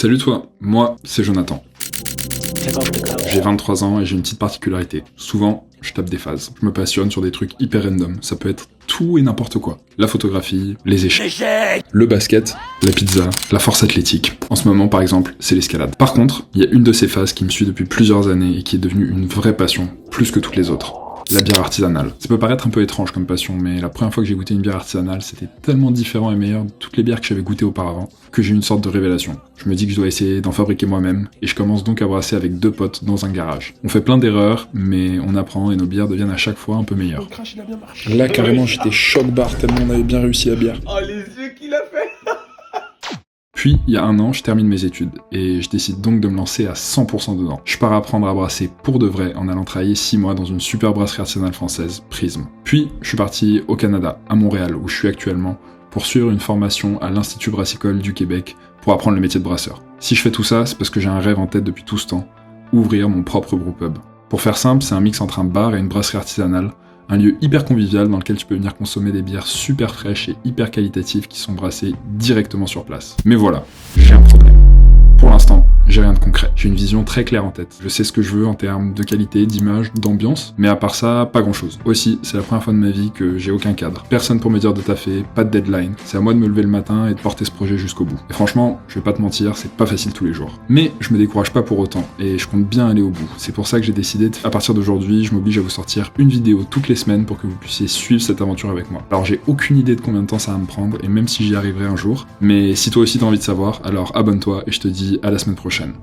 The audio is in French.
Salut toi, moi c'est Jonathan. J'ai 23 ans et j'ai une petite particularité. Souvent, je tape des phases. Je me passionne sur des trucs hyper random. Ça peut être tout et n'importe quoi. La photographie, les échecs, le basket, la pizza, la force athlétique. En ce moment par exemple, c'est l'escalade. Par contre, il y a une de ces phases qui me suit depuis plusieurs années et qui est devenue une vraie passion, plus que toutes les autres. La bière artisanale. Ça peut paraître un peu étrange comme passion, mais la première fois que j'ai goûté une bière artisanale, c'était tellement différent et meilleur de toutes les bières que j'avais goûtées auparavant, que j'ai eu une sorte de révélation. Je me dis que je dois essayer d'en fabriquer moi-même, et je commence donc à brasser avec 2 potes dans un garage. On fait plein d'erreurs, mais on apprend et nos bières deviennent à chaque fois un peu meilleures. Là, carrément, j'étais choc-barre tellement on avait bien réussi la bière. Oh, les yeux qu'il a fait. Puis, il y a 1 an, je termine mes études, et je décide donc de me lancer à 100% dedans. Je pars apprendre à brasser pour de vrai en allant travailler 6 mois dans une super brasserie artisanale française, Prisme. Puis, je suis parti au Canada, à Montréal, où je suis actuellement, pour suivre une formation à l'Institut brassicole du Québec pour apprendre le métier de brasseur. Si je fais tout ça, c'est parce que j'ai un rêve en tête depuis tout ce temps, ouvrir mon propre brewpub. Pour faire simple, c'est un mix entre un bar et une brasserie artisanale, un lieu hyper convivial dans lequel tu peux venir consommer des bières super fraîches et hyper qualitatives qui sont brassées directement sur place. Mais voilà, j'ai un problème. Pour l'instant, j'ai rien de concret. J'ai une vision très claire en tête. Je sais ce que je veux en termes de qualité, d'image, d'ambiance, mais à part ça, pas grand chose. Aussi, c'est la première fois de ma vie que j'ai aucun cadre. Personne pour me dire de taffer, pas de deadline. C'est à moi de me lever le matin et de porter ce projet jusqu'au bout. Et franchement, je vais pas te mentir, c'est pas facile tous les jours. Mais je me décourage pas pour autant, et je compte bien aller au bout. C'est pour ça que j'ai décidé, à partir d'aujourd'hui, je m'oblige à vous sortir une vidéo toutes les semaines pour que vous puissiez suivre cette aventure avec moi. Alors j'ai aucune idée de combien de temps ça va me prendre, et même si j'y arriverai un jour, mais si toi aussi t'as envie de savoir, alors abonne-toi et je te dis à la semaine prochaine.